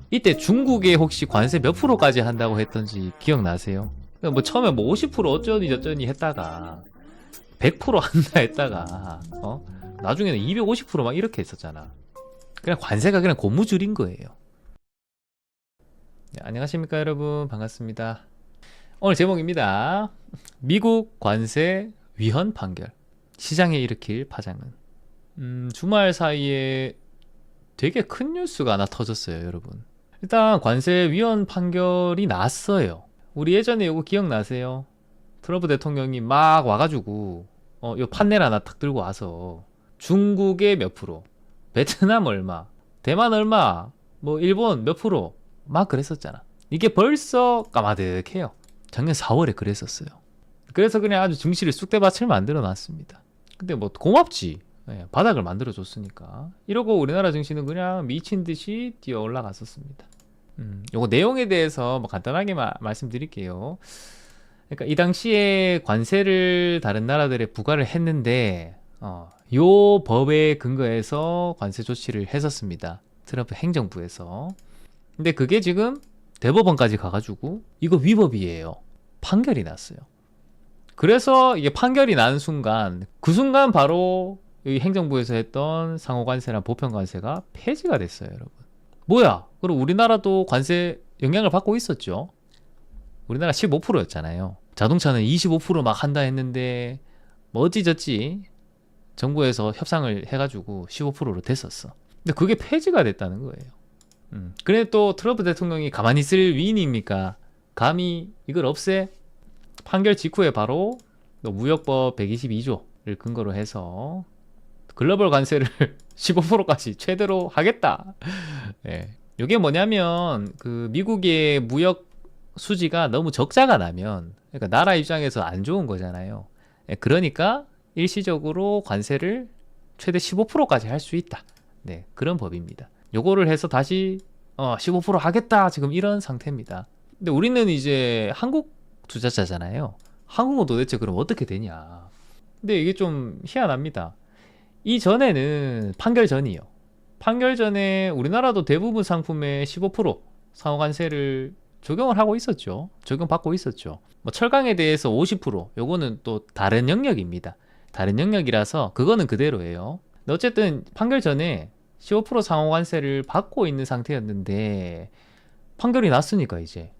이때 중국에 혹시 관세 몇 프로까지 한다고 했던지 기억나세요? 뭐 처음에 뭐 50% 어쩌니 저쩌니 했다가 100% 한다 했다가 나중에는 250%막 이렇게 했었잖아. 그냥 관세가 그냥 고무줄인 거예요. 네, 안녕하십니까 여러분, 반갑습니다. 오늘 제목입니다. 미국 관세 위헌 판결, 시장에 일으킬 파장은. 주말 사이에 되게 큰 뉴스가 하나 터졌어요 여러분. 일단 관세 위헌 판결이 났어요. 우리 예전에 이거 기억나세요? 트럼프 대통령이 막 와가지고 요 판넬 하나 탁 들고 와서 중국의 몇 프로, 베트남 얼마, 대만 얼마, 뭐 일본 몇 프로 막 그랬었잖아. 이게 벌써 까마득해요. 작년 4월에 그랬었어요. 그래서 그냥 아주 증시를 쑥대밭을 만들어 놨습니다. 근데 뭐 고맙지. 네, 바닥을 만들어 줬으니까. 이러고 우리나라 증시는 그냥 미친 듯이 뛰어 올라갔었습니다. 요거 내용에 대해서 뭐 간단하게 말씀드릴게요. 그러니까 이 당시에 관세를 다른 나라들에 부과를 했는데 요 법에 근거해서 관세 조치를 했었습니다. 트럼프 행정부에서. 근데 그게 지금 대법원까지 가가지고 이거 위법이에요. 판결이 났어요. 그래서 이게 판결이 나는 순간, 그 순간 바로 이 행정부에서 했던 상호관세나 보편관세가 폐지가 됐어요, 여러분. 뭐야? 그럼 우리나라도 관세 영향을 받고 있었죠. 우리나라 15%였잖아요. 자동차는 25% 막 한다 했는데 뭐 어찌저찌 정부에서 협상을 해가지고 15%로 됐었어. 근데 그게 폐지가 됐다는 거예요. 그래 또 트럼프 대통령이 가만히 있을 위인입니까? 감히 이걸 없애? 판결 직후에 바로 무역법 122조를 근거로 해서 글로벌 관세를 15%까지 최대로 하겠다. 예. 이게 뭐냐면 그 미국의 무역 수지가 너무 적자가 나면, 그러니까 나라 입장에서 안 좋은 거잖아요. 예. 그러니까 일시적으로 관세를 최대 15%까지 할 수 있다. 네, 그런 법입니다. 요거를 해서 다시 15% 하겠다, 지금 이런 상태입니다. 근데 우리는 이제 한국 투자자잖아요. 한국은 도대체 그럼 어떻게 되냐. 근데 이게 좀 희한합니다. 이전에는 판결 전이요. 판결 전에 우리나라도 대부분 상품에 15% 상호관세를 적용을 하고 있었죠. 적용받고 있었죠. 뭐 철강에 대해서 50%, 요거는 또 다른 영역입니다. 다른 영역이라서 그거는 그대로예요. 근데 어쨌든 판결 전에 15% 상호관세를 받고 있는 상태였는데 판결이 났으니까 이제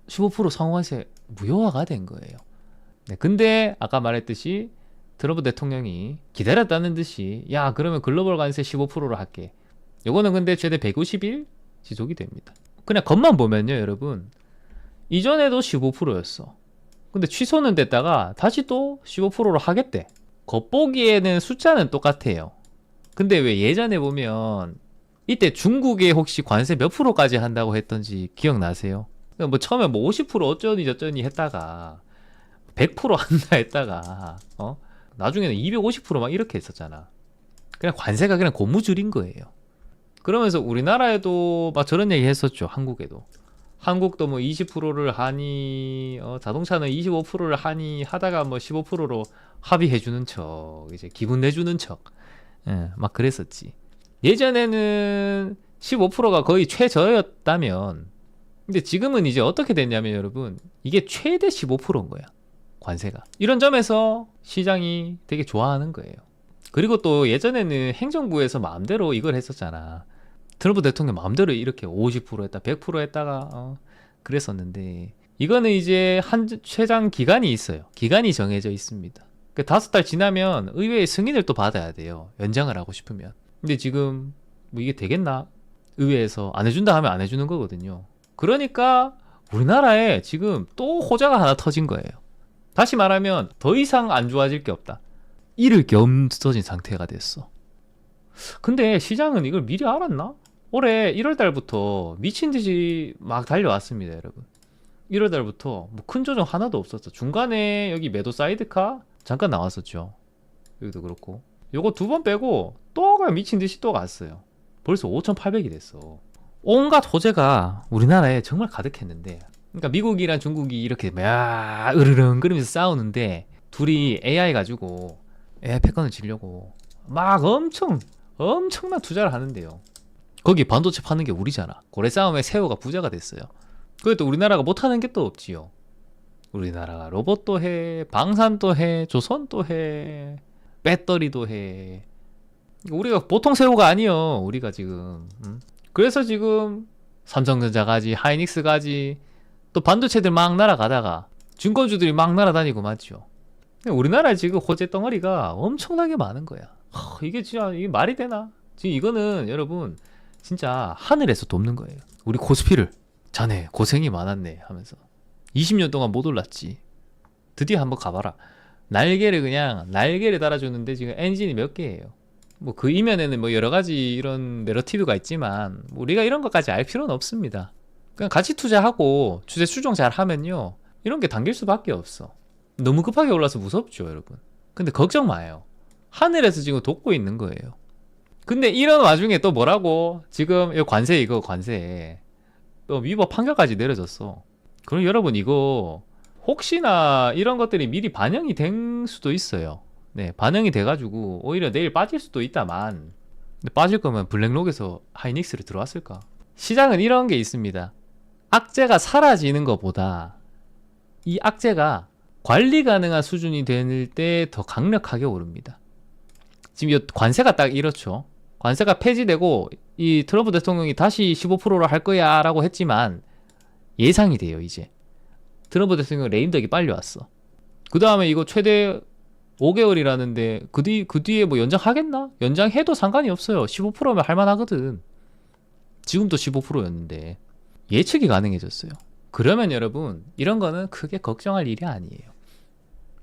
15% 상호관세 무효화가 된 거예요. 네, 근데 아까 말했듯이 트럼프 대통령이 기다렸다는 듯이 야 그러면 글로벌 관세 15%로 할게. 요거는 근데 최대 150일 지속이 됩니다. 그냥 겉만 보면요 여러분, 이전에도 15%였어. 근데 취소는 됐다가 다시 또 15%로 하겠대. 겉보기에는 숫자는 똑같아요. 근데 왜 예전에 보면 이때 중국에 혹시 관세 몇 프로까지 한다고 했던지 기억나세요? 뭐 처음에 뭐 50% 어쩌니 저쩌니 했다가 100% 한다 했다가 나중에는 250%막 이렇게 했었잖아. 그냥 관세가 그냥 고무줄인 거예요. 그러면서 우리나라에도 막 저런 얘기 했었죠. 한국에도. 한국도 뭐 20%를 하니 자동차는 25%를 하니 하다가 뭐 15%로 합의해주는 척, 이제 기분 내주는 척, 막 그랬었지. 예전에는 15%가 거의 최저였다면, 근데 지금은 이제 어떻게 됐냐면 여러분, 이게 최대 15%인 거야. 관세가. 이런 점에서 시장이 되게 좋아하는 거예요. 그리고 또 예전에는 행정부에서 마음대로 이걸 했었잖아. 트럼프 대통령 마음대로 이렇게 50% 했다, 100% 했다가 그랬었는데, 이거는 이제 한 최장 기간이 있어요. 기간이 정해져 있습니다. 그 5달 지나면 의회의 승인을 또 받아야 돼요. 연장을 하고 싶으면. 근데 지금 뭐 이게 되겠나? 의회에서 안 해준다 하면 안 해주는 거거든요. 그러니까 우리나라에 지금 또 호자가 하나 터진 거예요. 다시 말하면 더 이상 안 좋아질 게 없다. 잃을 게 없어진 상태가 됐어. 근데 시장은 이걸 미리 알았나? 올해 1월 달부터 미친 듯이 막 달려왔습니다, 여러분. 1월 달부터 뭐 큰 조정 하나도 없었어. 중간에 여기 매도 사이드카 잠깐 나왔었죠. 여기도 그렇고. 요거 2번 빼고 또 그냥 미친 듯이 또 갔어요. 벌써 5,800이 됐어. 온갖 호재가 우리나라에 정말 가득했는데, 그러니까 미국이랑 중국이 이렇게 막 으르렁거리면서 싸우는데 둘이 AI 가지고 AI 패권을 지려고 막 엄청난 투자를 하는데요. 거기 반도체 파는 게 우리잖아. 고래 싸움에 새우가 부자가 됐어요. 그래도 우리나라가 못하는 게 또 없지요. 우리나라가 로봇도 해, 방산도 해, 조선도 해, 배터리도 해. 우리가 보통 새우가 아니요. 우리가 지금. 그래서 지금 삼성전자 가지, 하이닉스 가지, 또 반도체들 막 날아가다가 증권주들이 막 날아다니고 맞죠. 우리나라 지금 호재 덩어리가 엄청나게 많은 거야. 이게 진짜 이게 말이 되나? 지금 이거는 여러분 진짜 하늘에서 돕는 거예요. 우리 코스피를 자네 고생이 많았네 하면서 20년 동안 못 올랐지. 드디어 한번 가봐라. 날개를 달아주는데 지금 엔진이 몇 개예요. 뭐 그 이면에는 뭐 여러 가지 이런 내러티브가 있지만 우리가 이런 것까지 알 필요는 없습니다. 그냥 같이 투자하고 추세 추종 잘 하면요 이런 게 당길 수밖에 없어. 너무 급하게 올라서 무섭죠 여러분. 근데 걱정 마요. 하늘에서 지금 돕고 있는 거예요. 근데 이런 와중에 또 뭐라고 지금 이 관세 또 위법 판결까지 내려졌어. 그럼 여러분 이거 혹시나 이런 것들이 미리 반영이 된 수도 있어요. 네, 반영이 돼가지고 오히려 내일 빠질 수도 있다만, 근데 빠질 거면 블랙록에서 하이닉스를 들어왔을까? 시장은 이런 게 있습니다. 악재가 사라지는 것보다 이 악재가 관리 가능한 수준이 될 때 더 강력하게 오릅니다. 지금 이 관세가 딱 이렇죠. 관세가 폐지되고 이 트럼프 대통령이 다시 15%로 할 거야 라고 했지만 예상이 돼요. 이제 트럼프 대통령 레임덕이 빨리 왔어. 그 다음에 이거 최대 5개월이라는데 그 뒤에 뭐 연장하겠나? 연장해도 상관이 없어요. 15%면 할만하거든. 지금도 15%였는데 예측이 가능해졌어요. 그러면 여러분 이런 거는 크게 걱정할 일이 아니에요.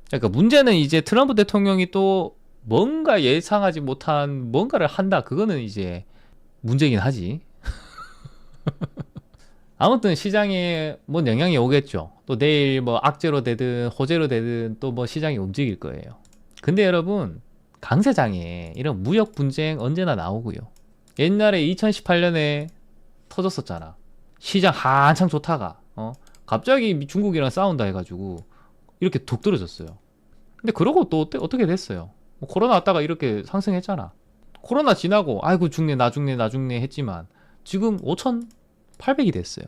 그러니까 문제는 이제 트럼프 대통령이 또 뭔가 예상하지 못한 뭔가를 한다. 그거는 이제 문제긴 하지. 아무튼 시장에 뭔 영향이 오겠죠. 또 내일 뭐 악재로 되든 호재로 되든 또 뭐 시장이 움직일 거예요. 근데 여러분 강세장에 이런 무역 분쟁 언제나 나오고요. 옛날에 2018년에 터졌었잖아. 시장 한창 좋다가 갑자기 중국이랑 싸운다 해가지고 이렇게 툭 떨어졌어요. 근데 그러고 또 어떻게 됐어요? 뭐 코로나 왔다가 이렇게 상승했잖아. 코로나 지나고 아이고 죽네 나 죽네 했지만 지금 5,800이 됐어요.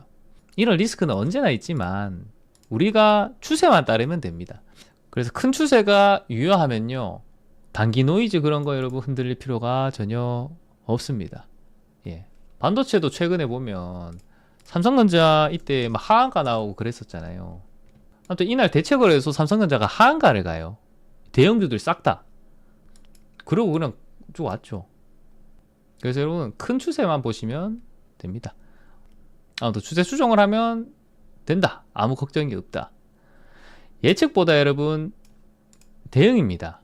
이런 리스크는 언제나 있지만 우리가 추세만 따르면 됩니다. 그래서 큰 추세가 유효하면요 단기 노이즈 그런 거 여러분 흔들릴 필요가 전혀 없습니다. 예. 반도체도 최근에 보면 삼성전자 이때 막 하한가 나오고 그랬었잖아요. 아무튼 이날 대체거래에서 삼성전자가 하한가를 가요. 대형주들 싹 다. 그러고 그냥 쭉 왔죠. 그래서 여러분 큰 추세만 보시면 됩니다. 아무튼 추세 수정을 하면 된다. 아무 걱정이 없다. 예측보다 여러분 대응입니다.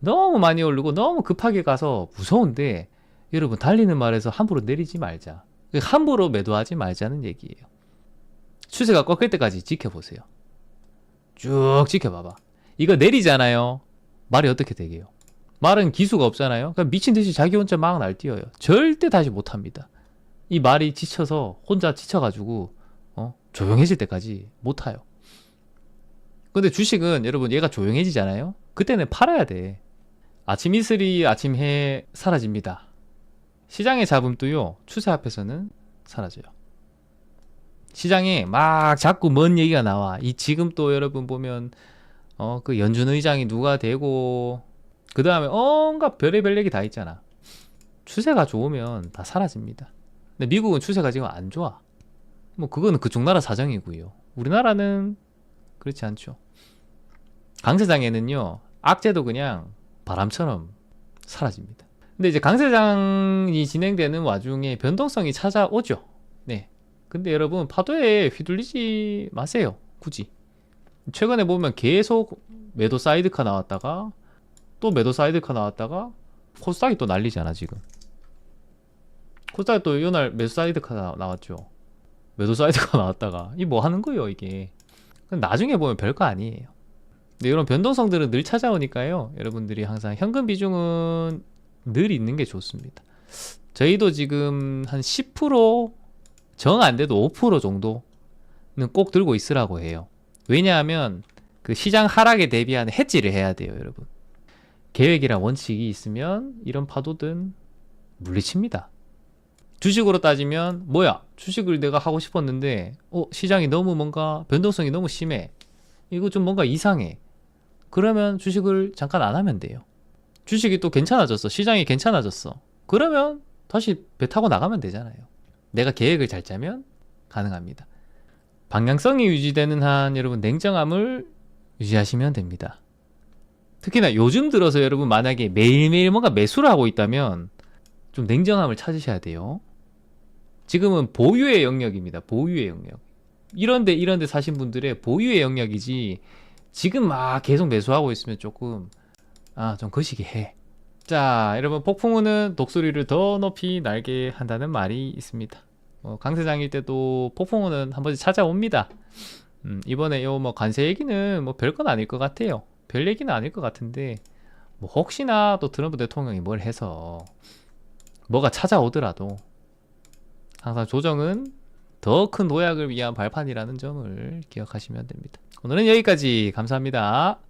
너무 많이 오르고 너무 급하게 가서 무서운데 여러분 달리는 말에서 함부로 내리지 말자. 함부로 매도하지 말자는 얘기예요. 추세가 꺾일 때까지 지켜보세요. 쭉 지켜봐봐. 이거 내리잖아요. 말이 어떻게 되게요? 말은 기수가 없잖아요. 그러니까 미친 듯이 자기 혼자 막 날뛰어요. 절대 다시 못합니다. 이 말이 지쳐서 혼자 지쳐가지고 조용해질 때까지 못 타요. 근데 주식은 여러분 얘가 조용해지잖아요. 그때는 팔아야 돼. 아침 이슬이 아침 해 사라집니다. 시장의 잡음도요 추세 앞에서는 사라져요. 시장에 막 자꾸 먼 얘기가 나와. 이 지금 또 여러분 보면 그 연준 의장이 누가 되고 그 다음에 온갖 별의별 얘기 다 있잖아. 추세가 좋으면 다 사라집니다. 근데 미국은 추세가 지금 안 좋아. 뭐 그거는 그쪽 나라 사정이고요. 우리나라는 그렇지 않죠. 강세장에는요 악재도 그냥 바람처럼 사라집니다. 근데 이제 강세장이 진행되는 와중에 변동성이 찾아오죠. 네. 근데 여러분 파도에 휘둘리지 마세요. 굳이. 최근에 보면 계속 매도 사이드카 나왔다가 또 매도 사이드카 나왔다가 코스닥이 또 난리잖아 지금. 코스닥이 또 이날 매도 사이드카 나왔죠. 매도 사이드카 나왔다가 이 뭐 하는 거예요 이게. 나중에 보면 별거 아니에요. 근데 이런 변동성들은 늘 찾아오니까요. 여러분들이 항상 현금 비중은 늘 있는 게 좋습니다. 저희도 지금 한 10% 정 안 돼도 5% 정도는 꼭 들고 있으라고 해요. 왜냐하면 그 시장 하락에 대비하는 해지를 해야 돼요, 여러분. 계획이랑 원칙이 있으면 이런 파도든 물리칩니다. 주식으로 따지면 뭐야? 주식을 내가 하고 싶었는데 시장이 너무 뭔가 변동성이 너무 심해. 이거 좀 뭔가 이상해. 그러면 주식을 잠깐 안 하면 돼요. 주식이 또 괜찮아졌어. 시장이 괜찮아졌어. 그러면 다시 배 타고 나가면 되잖아요. 내가 계획을 잘 짜면 가능합니다. 방향성이 유지되는 한 여러분 냉정함을 유지하시면 됩니다. 특히나 요즘 들어서 여러분 만약에 매일매일 뭔가 매수를 하고 있다면 좀 냉정함을 찾으셔야 돼요. 지금은 보유의 영역입니다. 보유의 영역. 이런데 사신 분들의 보유의 영역이지 지금 막 계속 매수하고 있으면 조금 좀 거시기 해. 자, 여러분 폭풍우는 독수리를 더 높이 날게 한다는 말이 있습니다. 강세장일 때도 폭풍우는 한 번씩 찾아옵니다. 이번에 요 뭐 관세 얘기는 뭐 별건 아닐 것 같아요. 별 얘기는 아닐 것 같은데 뭐 혹시나 또 트럼프 대통령이 뭘 해서 뭐가 찾아오더라도 항상 조정은 더 큰 도약을 위한 발판이라는 점을 기억하시면 됩니다. 오늘은 여기까지. 감사합니다.